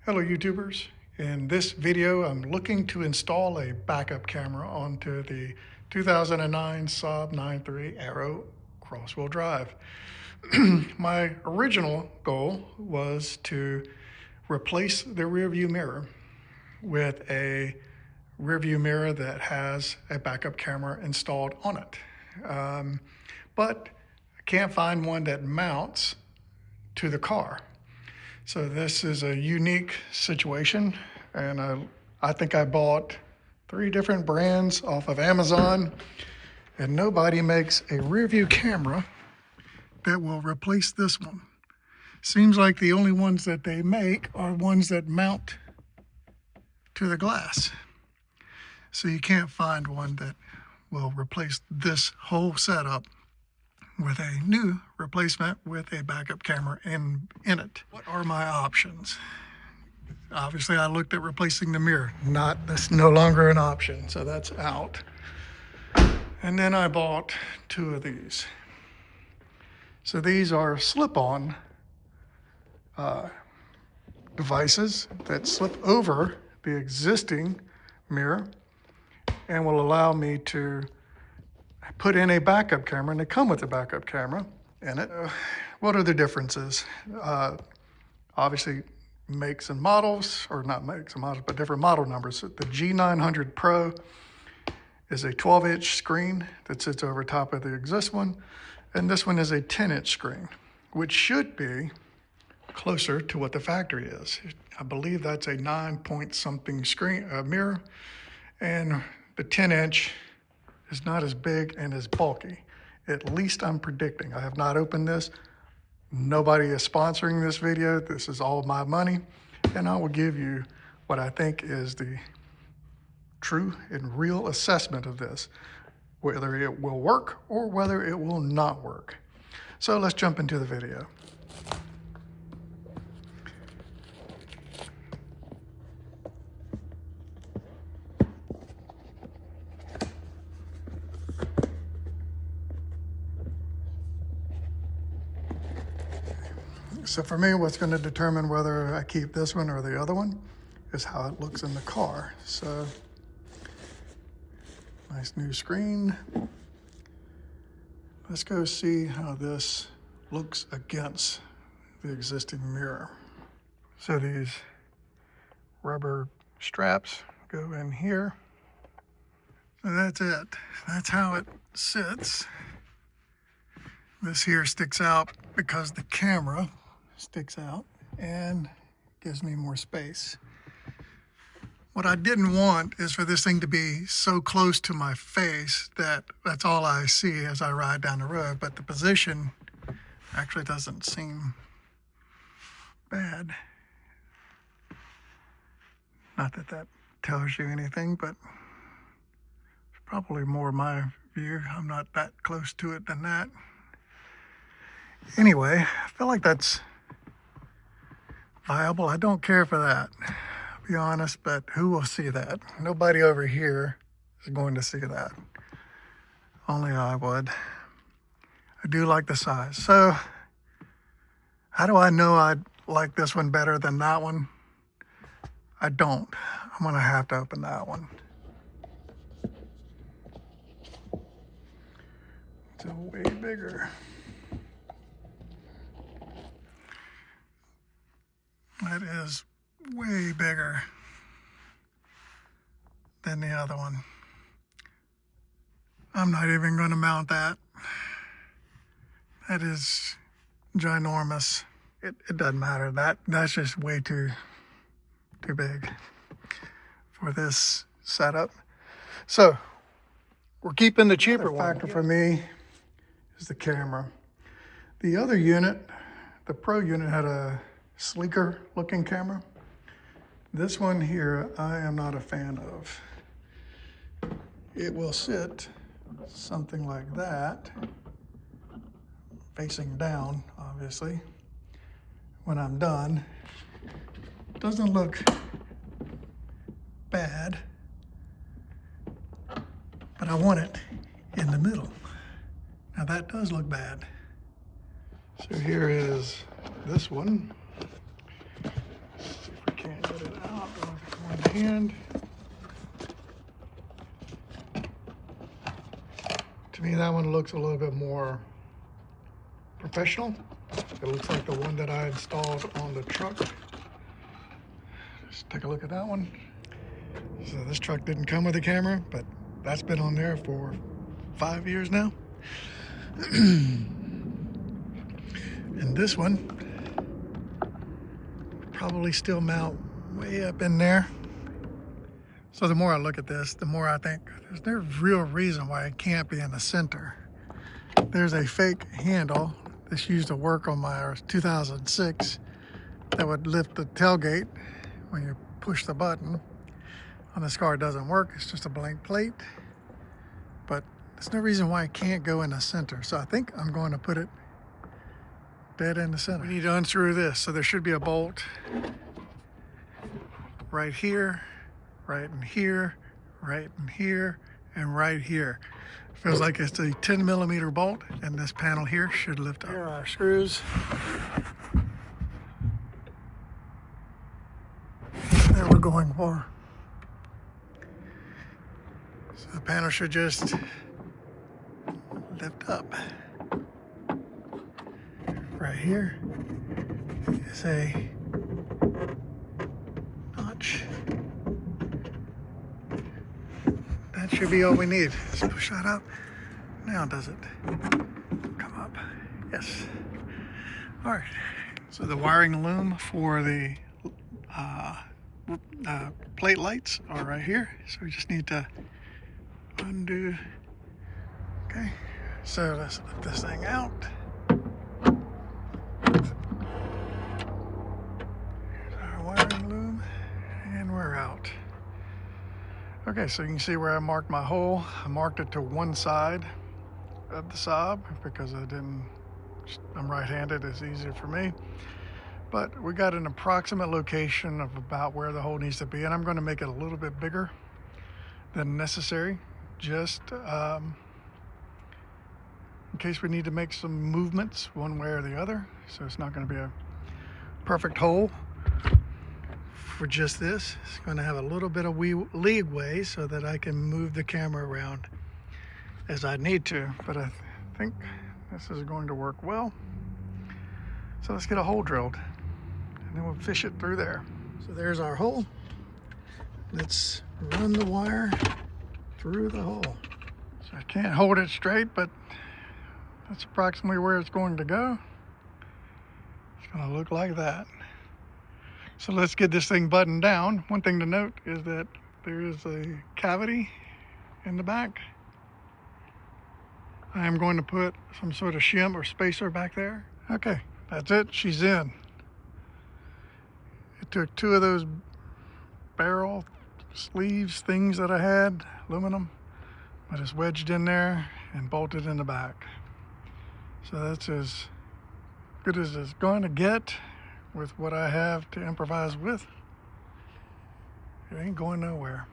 Hello YouTubers. In this video I'm looking to install a backup camera onto the 2009 Saab 9.3 Aero cross-wheel drive. My original goal was to replace the rear view mirror with a rear view mirror that has a backup camera installed on it. But I can't find one that mounts to the car. So this is a unique situation, and I think I bought 3 different brands off of Amazon, and nobody makes a rear view camera that will replace this one. Seems like the only ones that they make are ones that mount to the glass. So you can't find one that will replace this whole setup with a new replacement with a backup camera in it. What are my options? Obviously I looked at replacing the mirror. That's no longer an option, so that's out. And then I bought 2 of these. So these are slip-on devices that slip over the existing mirror and will allow me to put in a backup camera, and they come with a backup camera in it. What are the differences? Obviously makes and models, or not makes and models, but different model numbers. The G900 Pro is a 12-inch screen that sits over top of the existing one, and this one is a 10-inch screen, which should be closer to what the factory is. I believe that's a 9-point-something screen mirror, and the 10-inch is not as big and as bulky. At least I'm predicting. I have not opened this. Nobody is sponsoring this video. This is all my money, and I will give you what I think is the true and real assessment of this, whether it will work or whether it will not work. So let's jump into the video. So for me, what's going to determine whether I keep this one or the other one is how it looks in the car. So, nice new screen. Let's go see how this looks against the existing mirror. So these rubber straps go in here. So that's it. That's how it sits. This here sticks out because the camera sticks out and gives me more space. What I didn't want is for this thing to be so close to my face that that's all I see as I ride down the road, but the position actually doesn't seem bad. Not that that tells you anything, but it's probably more my view. I'm not that close to it than that. Anyway, I feel like that's viable. I don't care for that, I'll be honest, but who will see that? Nobody over here is going to see that. Only I would. I do like the size. So how do I know I like this one better than that one? I don't. I'm gonna have to open that one. It's way bigger. That is way bigger than the other one. I'm not even going to mount that. That is ginormous. It doesn't matter. That's just way too big for this setup. So we're keeping the cheaper one. The factor for me is the camera. The other unit, the Pro unit, had a sleeker looking camera. This one here I am not a fan of. It will sit something like that, facing down obviously, when I'm done. It doesn't look bad, but I want it in the middle. Now that does look bad. So here is this one. See if we can't get it out with one hand. To me, that one looks a little bit more professional. It looks like the one that I installed on the truck. Just take a look at that one. So this truck didn't come with a camera, but that's been on there for 5 years now. And this one probably still mount way up in there. So the more I look at this, the more I think there's no real reason why it can't be in the center. There's a fake handle. This used to work on my 2006 that would lift the tailgate when you push the button. On this car, it doesn't work. It's just a blank plate. But there's no reason why it can't go in the center. So I think I'm going to put it dead in the center. We need to unscrew this. So there should be a bolt right here, right in here, right in here, and right here. Feels like it's a 10mm bolt, and this panel here should lift up. Here are our screws. That we're going for. So the panel should just lift up. Right here is a notch. That should be all we need. Let's push that up. Now does it come up? Yes. All right. So the wiring loom for the plate lights are right here. So we just need to undo. Okay. So let's lift this thing out. Here's our wiring loom, and we're out. Okay, so you can see where I marked my hole. I marked it to one side of the Saab because I'm right-handed, it's easier for me. But we got an approximate location of about where the hole needs to be, and I'm going to make it a little bit bigger than necessary, just in case we need to make some movements one way or the other. So it's not going to be a perfect hole for just this. It's going to have a little bit of leeway so that I can move the camera around as I need to, but I think this is going to work well. So let's get a hole drilled and then we'll fish it through there. So there's our hole. Let's run the wire through the hole. So I can't hold it straight, but that's approximately where it's going to go. It's going to look like that. So let's get this thing buttoned down. One thing to note is that there is a cavity in the back. I am going to put some sort of shim or spacer back there. Okay, that's it. She's in. It took 2 of those barrel sleeves things that I had, aluminum. I just wedged in there and bolted in the back. So that's as good as it's going to get with what I have to improvise with. It ain't going nowhere.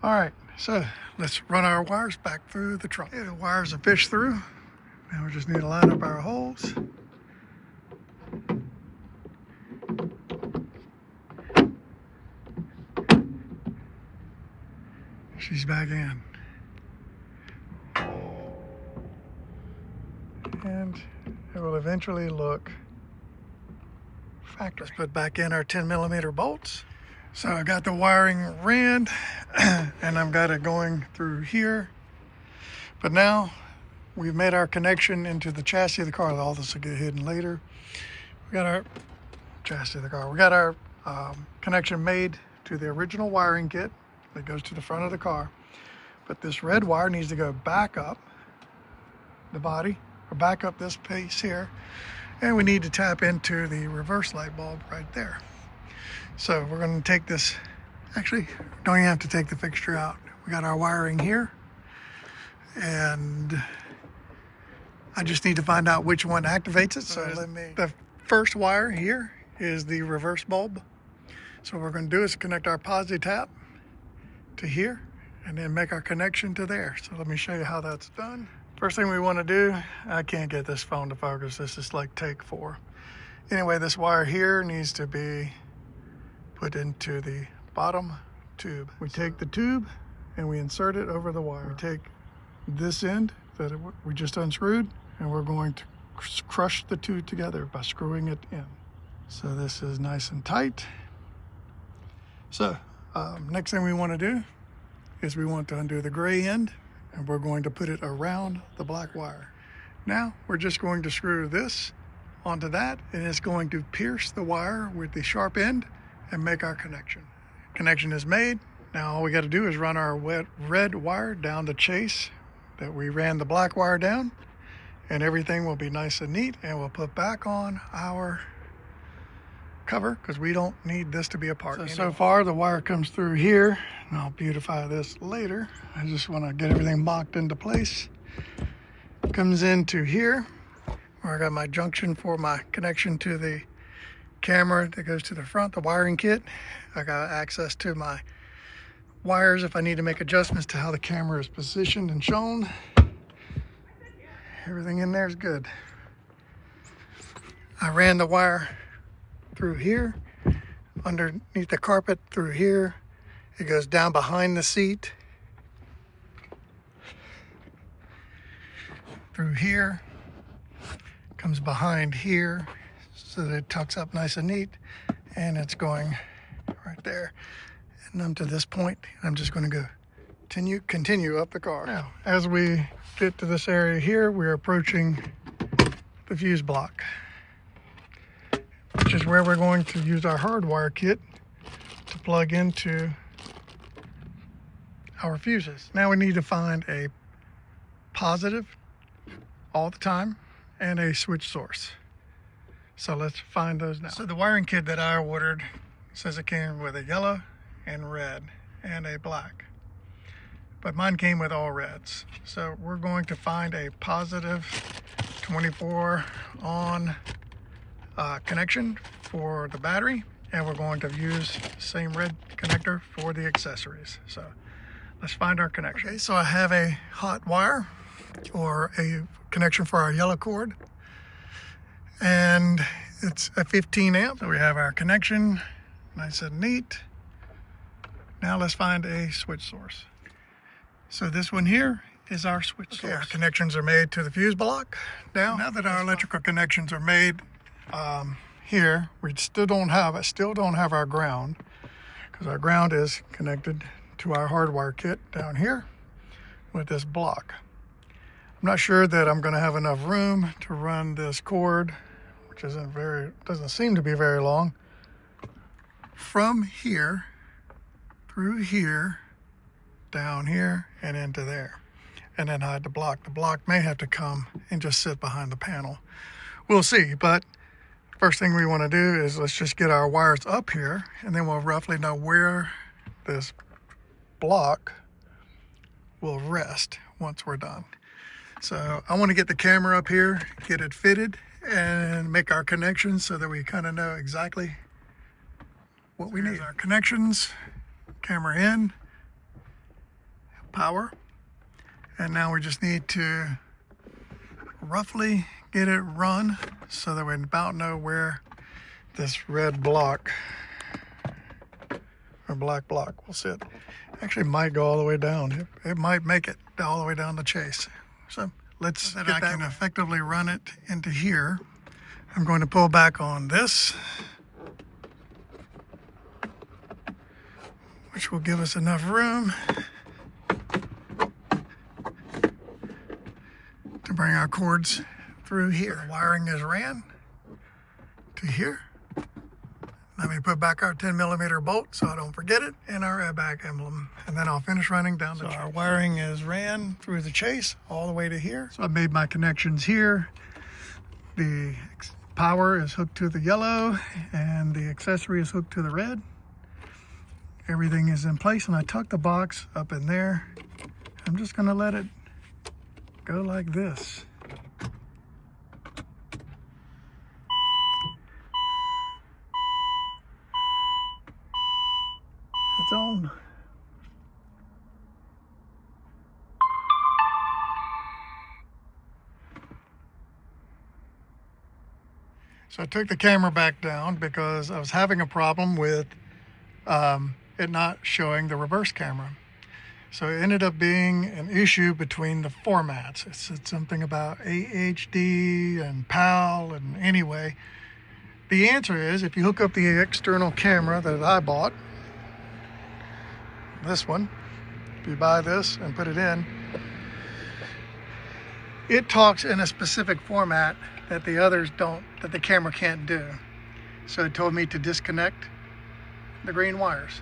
All right, so let's run our wires back through the truck. Okay, the wires are fished through. Now we just need to line up our holes. She's back in. And it will eventually look factory. Let's put back in our 10mm bolts. So I got the wiring ran and I've got it going through here. But now we've made our connection into the chassis of the car. All this will get hidden later. We got our chassis of the car. We got our connection made to the original wiring kit that goes to the front of the car. But this red wire needs to go back up the body, or back up this piece here. And we need to tap into the reverse light bulb right there. So we're going to take this, actually, don't even have to take the fixture out. We got our wiring here, and I just need to find out which one activates it. So the first wire here is the reverse bulb. So what we're going to do is connect our Posi-Tap to here, and then make our connection to there. So let me show you how that's done. First thing we want to do, I can't get this phone to focus. This is like take 4. Anyway, this wire here needs to be put into the bottom tube. We take the tube and we insert it over the wire. We take this end that we just unscrewed and we're going to crush the two together by screwing it in. So this is nice and tight. So next thing we want to do is we want to undo the gray end and we're going to put it around the black wire. Now we're just going to screw this onto that and it's going to pierce the wire with the sharp end and make our connection. Connection is made. Now all we got to do is run our red wire down the chase that we ran the black wire down, and everything will be nice and neat, and we'll put back on our cover because we don't need this to be a part. So far the wire comes through here, and I'll beautify this later. I just want to get everything locked into place. Comes into here where I got my junction for my connection to the camera that goes to the front, the wiring kit. I got access to my wires if I need to make adjustments to how the camera is positioned and shown. Everything in there is good. I ran the wire through here, underneath the carpet, through here. It goes down behind the seat, through here, comes behind here, so that it tucks up nice and neat, and it's going right there. And I'm to this point, I'm just going to go continue up the car. Now, as we get to this area here, we're approaching the fuse block, which is where we're going to use our hardwire kit to plug into our fuses. Now we need to find a positive all the time and a switch source. So let's find those now. So the wiring kit that I ordered says it came with a yellow and red and a black, but mine came with all reds. So we're going to find a positive 24 on connection for the battery, and we're going to use the same red connector for the accessories. So let's find our connection. Okay, so I have a hot wire or a connection for our yellow cord, and it's a 15 amp. So we have our connection, nice and neat. Now let's find a switch source. So this one here is our switch source. Our connections are made to the fuse block. Now that our electrical connections are made here, we still don't have our ground, because our ground is connected to our hardwire kit down here with this block. I'm not sure that I'm going to have enough room to run this cord, which doesn't seem to be very long, from here through here, down here, and into there, and then hide the block. The block may have to come and just sit behind the panel. We'll see, but first thing we want to do is let's just get our wires up here, and then we'll roughly know where this block will rest once we're done. So I want to get the camera up here, get it fitted, and make our connections so that we kind of know exactly what we need. Our connections, camera in, power, and now we just need to roughly get it run so that we about know where this red block or black block will sit. Actually might go all the way down. It might make it all the way down the chase. So let's get that. I can effectively run it into here. I'm going to pull back on this, which will give us enough room to bring our cords through here. The wiring is ran to here. Let me put back our 10mm bolt so I don't forget it, and our airbag emblem, and then I'll finish running down the chase. Our wiring is ran through the chase all the way to here. So I made my connections here. The power is hooked to the yellow and the accessory is hooked to the red. Everything is in place, and I tucked the box up in there. I'm just gonna let it go like this. It's on. So I took the camera back down because I was having a problem with it not showing the reverse camera. So it ended up being an issue between the formats. It said something about AHD and PAL, and anyway, the answer is if you hook up the external camera that I bought, this one, if you buy this and put it in, it talks in a specific format that the others don't, that the camera can't do. So it told me to disconnect the green wires,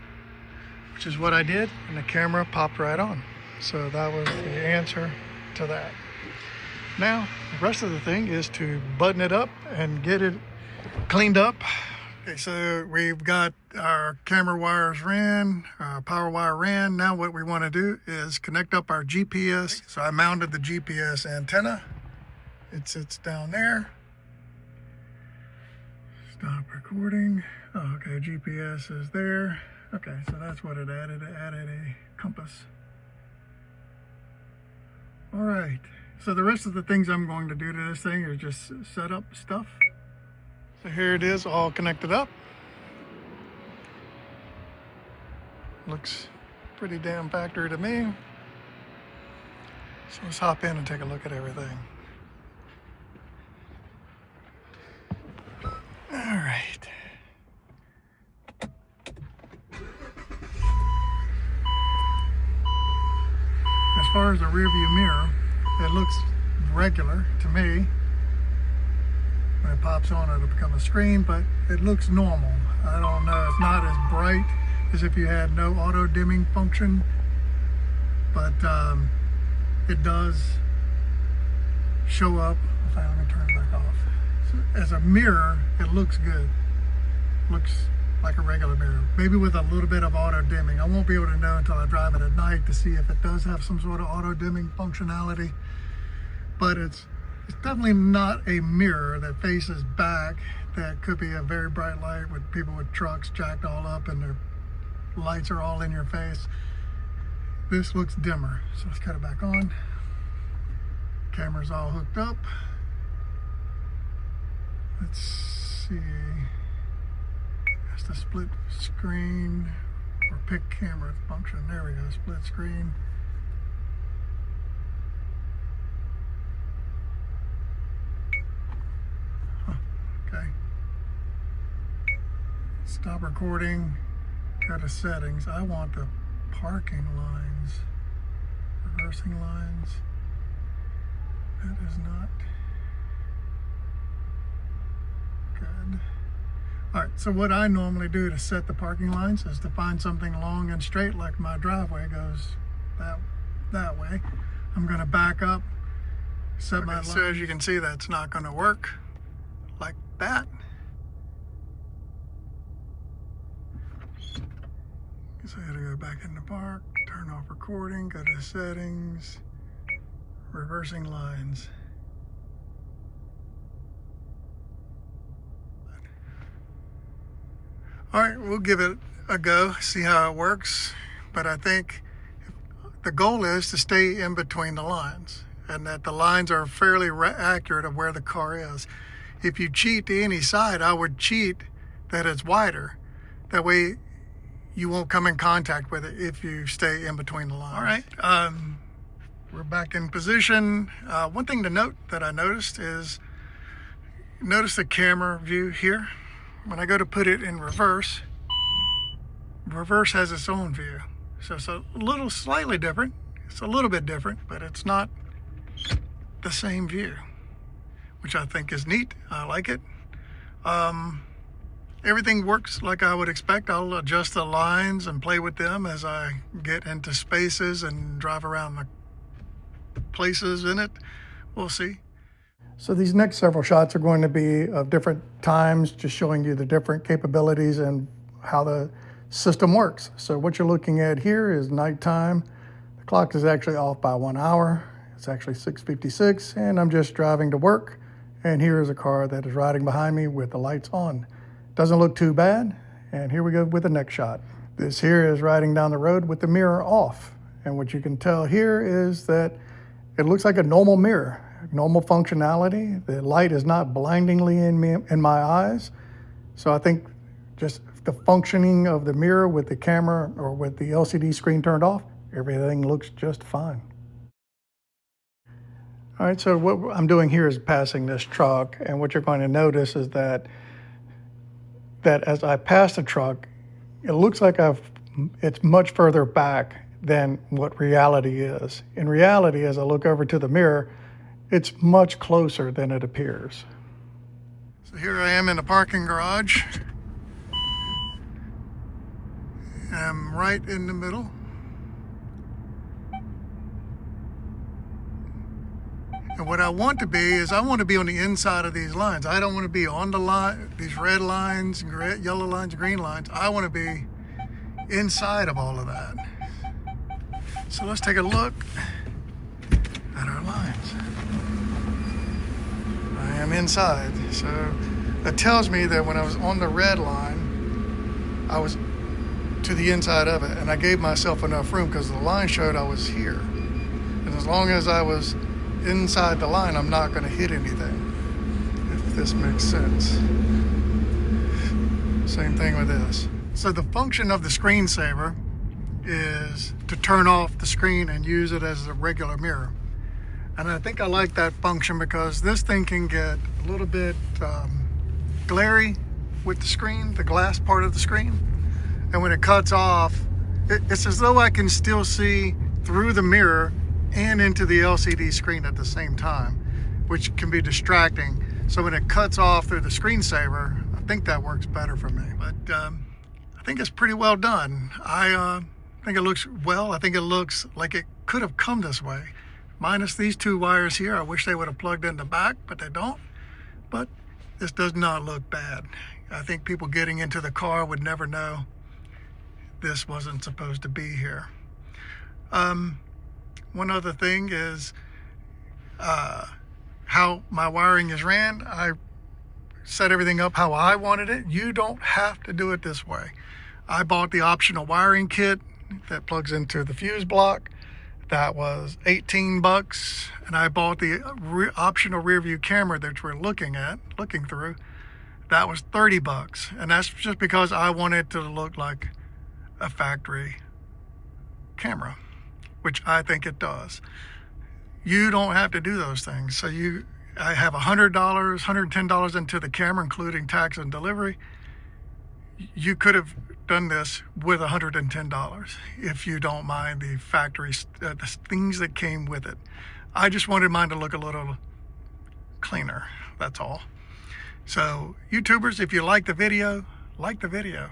which is what I did, and the camera popped right on. So that was the answer to that. Now, the rest of the thing is to button it up and get it cleaned up. Okay, so we've got our camera wires ran, our power wire ran. Now what we want to do is connect up our GPS. So I mounted the GPS antenna. It sits down there. Stop recording. Oh, okay, GPS is there. Okay, so that's what it added. It added a compass. All right, so the rest of the things I'm going to do to this thing is just set up stuff. So here it is, all connected up. Looks pretty damn factory to me. So let's hop in and take a look at everything. All right. As far as the rear view mirror, it looks regular to me. When it pops on, it'll become a screen, but it looks normal. I don't know, it's not as bright as if you had no auto dimming function, but it does show up. Let me turn it back off. So as a mirror, it looks good. Looks like a regular mirror, maybe with a little bit of auto dimming. I won't be able to know until I drive it at night to see if it does have some sort of auto dimming functionality, but it's definitely not a mirror that faces back. That could be a very bright light with people with trucks jacked all up and their lights are all in your face. This looks dimmer, so let's cut it back on. Camera's all hooked up. Let's see. That's the split screen or pick camera function. There we go, split screen. Okay. Stop recording. Go to settings. I want the parking lines, reversing lines. That is not good. All right, so what I normally do to set the parking lines is to find something long and straight, like my driveway goes that way. I'm going to back up, set my line. So as you can see, that's not going to work like that. So I gotta go back in the park, turn off recording, go to settings, reversing lines. All right, we'll give it a go, see how it works. But I think the goal is to stay in between the lines and that the lines are fairly accurate of where the car is. If you cheat to any side, I would cheat that it's wider. That way you won't come in contact with it if you stay in between the lines. All right, we're back in position. One thing to note that I noticed is, notice the camera view here. When I go to put it in reverse, reverse has its own view. So it's a little slightly different. It's a little bit different, but it's not the same view, which I think is neat. I like it. Everything works like I would expect. I'll adjust the lines and play with them as I get into spaces and drive around the places in it. We'll see. So these next several shots are going to be of different times, just showing you the different capabilities and how the system works. So what you're looking at here is nighttime. The clock is actually off by 1 hour. It's actually 6:56, and I'm just driving to work. And here is a car that is riding behind me with the lights on. Doesn't look too bad. And here we go with the next shot. This here is riding down the road with the mirror off. And what you can tell here is that it looks like a normal mirror, normal functionality. The light is not blindingly in my eyes. So I think just the functioning of the mirror with the camera or with the LCD screen turned off, everything looks just fine. All right, so what I'm doing here is passing this truck, and what you're going to notice is that as I pass the truck, it looks like it's much further back than what reality is. In reality, as I look over to the mirror, it's much closer than it appears. So here I am in the parking garage. I'm right in the middle. And what I want to be is I want to be on the inside of these lines. I don't want to be on the line, these red lines, yellow lines, green lines. I want to be inside of all of that. So let's take a look at our lines. I am inside. So that tells me that when I was on the red line, I was to the inside of it, and I gave myself enough room because the line showed I was here. And as long as I was inside the line, I'm not going to hit anything, if this makes sense. Same thing with this. So the function of the screensaver is to turn off the screen and use it as a regular mirror. And I think I like that function because this thing can get a little bit glary with the screen, the glass part of the screen. And when it cuts off, it's as though I can still see through the mirror and into the LCD screen at the same time, which can be distracting. So when it cuts off through the screensaver, I think that works better for me. But I think it's pretty well done. I think it looks well. I think it looks like it could have come this way. Minus these two wires here. I wish they would have plugged in the back, but they don't. But this does not look bad. I think people getting into the car would never know this wasn't supposed to be here. One other thing is how my wiring is ran. I set everything up how I wanted it. You don't have to do it this way. I bought the optional wiring kit that plugs into the fuse block. That was $18, and I bought the optional rear view camera that we're looking through. That was $30, and that's just because I wanted it to look like a factory camera, which I think it does. You don't have to do those things. So I have $100, $110 into the camera, including tax and delivery. You could have done this with $110 if you don't mind the factory the things that came with it. I just wanted mine to look a little cleaner, that's all. So YouTubers, if you like the video, like the video.